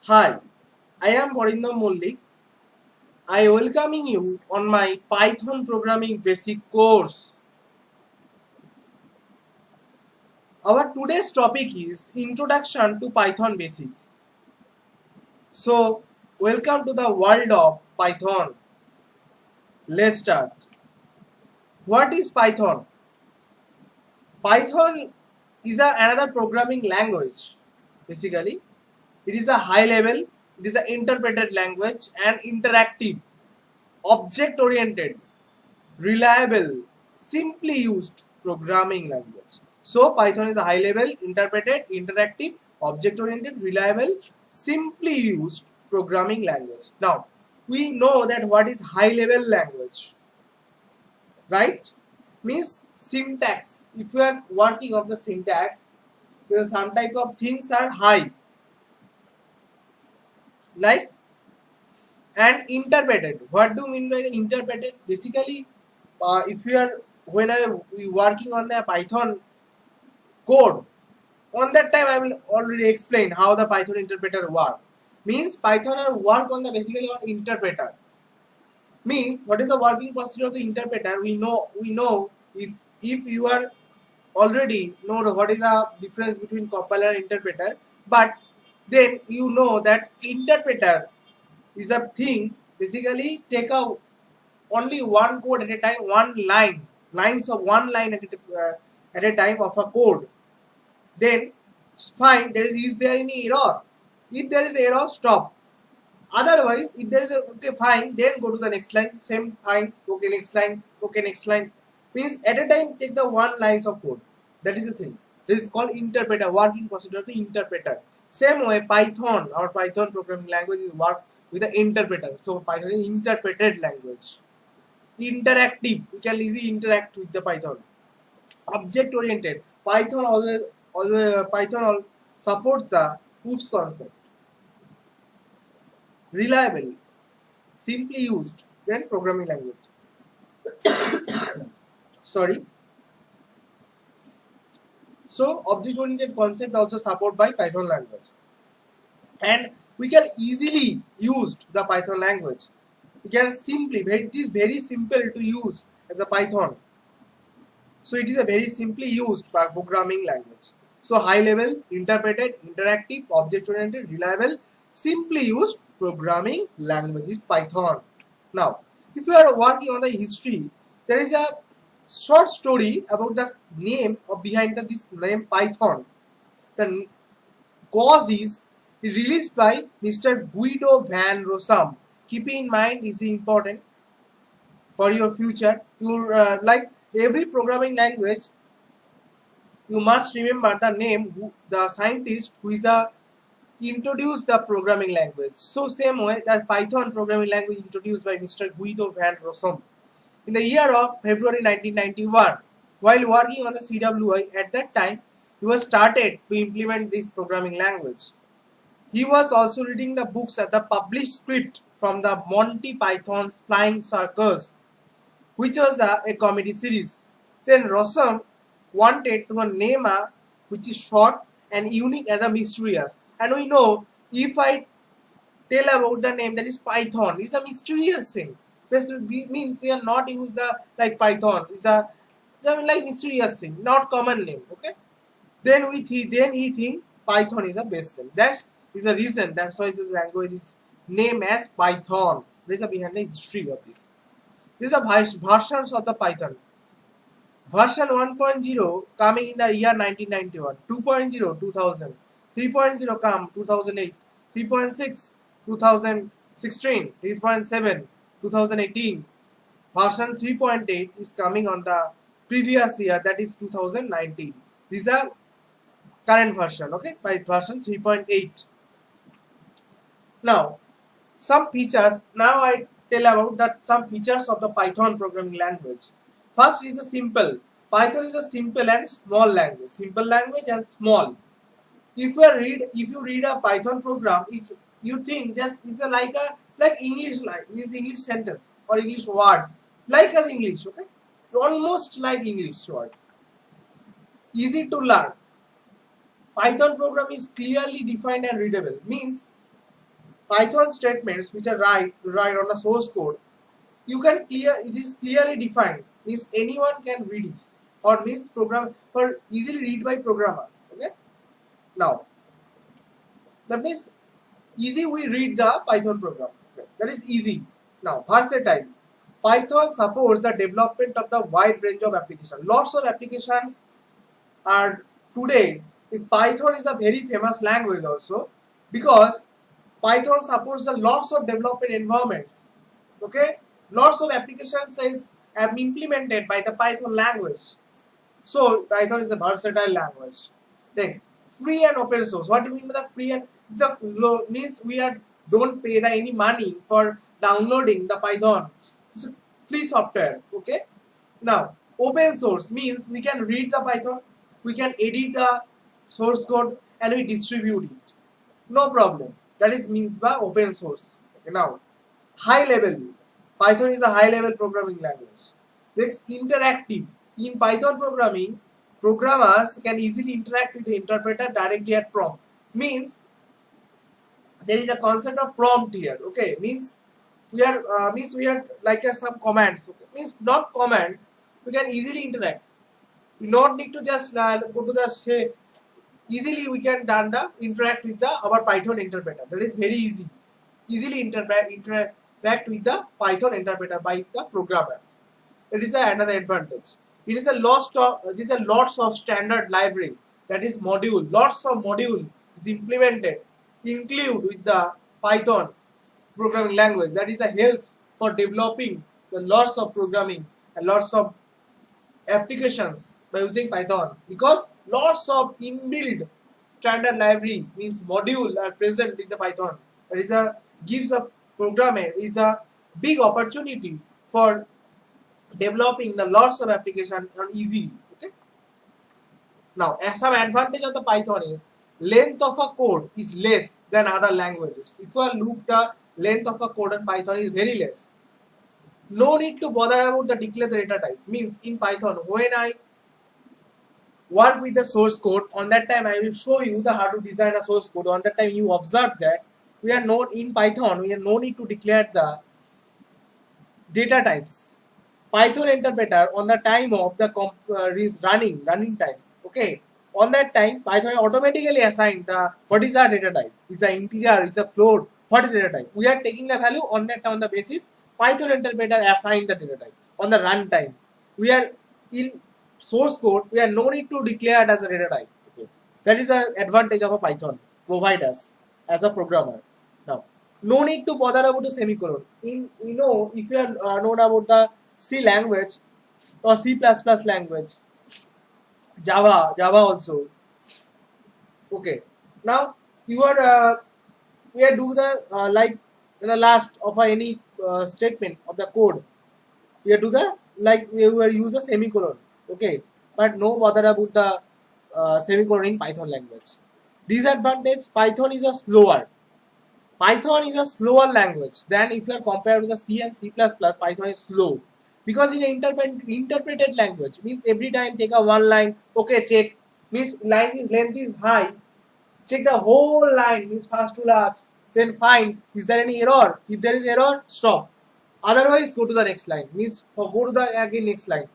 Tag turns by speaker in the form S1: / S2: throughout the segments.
S1: Hi, I am Borinder Mollik. I welcoming you on my Python programming basic course. Our today's topic is Introduction to Python Basic. So, welcome to the world of Python. Let's start. What is Python? Python is another programming language. Basically, it is a high level, it is an interpreted language and interactive, object oriented, reliable, simply used programming language. So Python is a high level, interpreted, interactive, object oriented, reliable, simply used programming language. Now we know that what is high level language, right? Means syntax. If you are working on the syntax, there are some type of things are high, like and interpreted. What do you mean by the interpreted? Basically, if you are when I working on the Python code, on that time I will already explain how the Python interpreter work. Means Python work on the basically on interpreter. Means what is the working procedure of the interpreter? We know if you are already know what is the difference between compiler and interpreter, but then you know that interpreter is a thing basically take a only one code at a time, one line, lines of one line at a time of a code. Then find is there any error. If there is error, stop. Otherwise, if there is a okay, fine, then go to the next line. Same fine, okay, next line, okay, next line. Means at a time take the one lines of code. That is the thing. This is called interpreter, working procedure of the interpreter. Same way, Python or Python programming language is work with the interpreter. So Python is interpreted language. Interactive, we can easily interact with the Python. Object oriented, Python always Python supports the OOPS concept. Reliable, simply used, then programming language. Sorry. So object oriented concept also support by Python language, and we can easily use the Python language. We can simply, it is very simple to use as a Python. So it is a very simply used programming language. So high level, interpreted, interactive, object oriented, reliable, simply used programming language is Python. Now, if you are working on the history, there is a short story about the name of behind this name Python. The cause is released by Mr. Guido van Rossum. Keep in mind, is important for your future. You like every programming language, you must remember the name the scientist who is introduced the programming language. So same way the Python programming language introduced by Mr. Guido van Rossum in the year of February 1991. While working on the CWI at that time, he was started to implement this programming language. He was also reading the books at the published script from the Monty Python's Flying Circus, which was a comedy series. Then Rossum wanted to name a which is short and unique as a mysterious. And we know if I tell about the name that is Python, it's a mysterious thing. This means we are not use the like Python. It's a like mysterious thing, not common name. Okay. Then he think Python is a best name. That's is a reason. That's why this language is named as Python. There's a behind the history of this. These are versions of the Python. Version 1.0 coming in the year 1991, 2.0 2000, 3.0 come 2008, 3.6 2016, 3.7 2018. Version 3.8 is coming on the previous year, that is 2019. These are current version, okay, by version 3.8. Now, some features. Now I tell about that some features of the Python programming language. First is a simple. Python is a simple and small language. Simple language and small. If you read a Python program, is you think that is a like English, like is English sentence or English words like as English, okay, almost like English word. Easy to learn. Python program is clearly defined and readable. Means Python statements which are write on the source code, it is clearly defined, means anyone can read it, or means program for easily read by programmers. Okay, now that means easy we read the Python program. Okay, that is easy. Now versatile, Python supports the development of the wide range of applications. Lots of applications are today. Is Python is a very famous language also, because Python supports the lots of development environments. Okay, lots of applications have been implemented by the Python language. So Python is a versatile language. Next, free and open source. What do you mean by the free and it's a means we are don't pay the any money for downloading the Python. It's a free software. Okay. Now open source means we can read the Python, we can edit the source code, and we distribute it. No problem. That is means by open source. Okay, now high level. Python is a high level programming language. Next, interactive. In Python programming, programmers can easily interact with the interpreter directly at prompt. Means there is a concept of prompt here. Okay, means we are like some commands. Okay? Means not commands. We can easily interact. We don't need to just go to the say. Easily we can interact with our Python interpreter. That is very easy. Easily interact with the Python interpreter by the programmers. It is another advantage. It is lots of standard library, that is module. Lots of module is implemented, include with the Python programming language. That is a help for developing the lots of programming and lots of applications by using Python, because lots of inbuilt standard library means module are present in the Python. That is gives a programmer is a big opportunity for developing the lots of applications easily. Okay. Now, some advantage of the Python is length of a code is less than other languages. If you look, the length of a code in Python is very less. No need to bother about the declare the data types. Means in Python, when I work with the source code, on that time I will show you the how to design a source code. On that time you observe that we are not in Python. We are no need to declare the data types. Python interpreter on the time of the is running time. Okay, on that time Python automatically assign the what is our data type. It's an integer, it's a float. What is data type? We are taking the value on that on the basis Python interpreter assign the data type on the runtime. We are in source code. We are no need to declare it as a data type. Okay, that is an advantage of a Python provide us as a programmer. Now, no need to bother about the semicolon. If you are known about the C language or C++ language, Java also. Okay. Now you are we are do the like in the last of any statement of the code. We do the like we will use a semicolon. Okay, but no bother about the semicolon in Python language. Disadvantage: Python is a slower. Python is a slower language than if you are compared with the C and C++. Python is slow. Because in interpreted language means every time take a one line, okay, check, means length is high, check the whole line, means first to last, then find is there any error. If there is error, stop, otherwise go to the next line, means go to the again next line,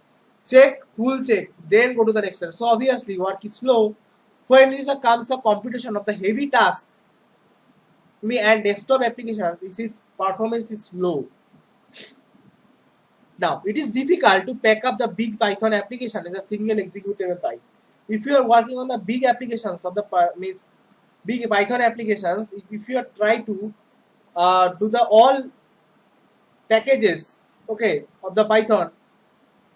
S1: check, full check, then go to the next line. So obviously work is slow. When comes a computation of the heavy task and desktop applications, its performance is slow. Now, it is difficult to pack up the big Python application as a single executable file. If you are working on the big applications of the big Python applications, if you are try to do the all packages, okay, of the Python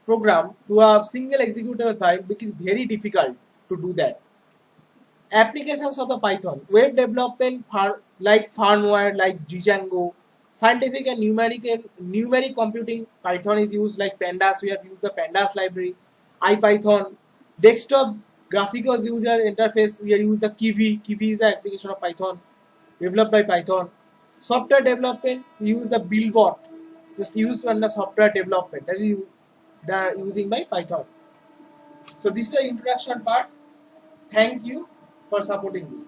S1: program to a single executable file, which is very difficult to do that. Applications of the Python, web development like firmware, like Django, scientific and numeric computing, Python is used like Pandas. We have used the Pandas library. IPython. Desktop graphical user interface, we are used the Kivy. Kivy is an application of Python developed by Python. Software development, we use the BuildBot, just used under software development, that is using by Python. So this is the introduction part. Thank you for supporting me.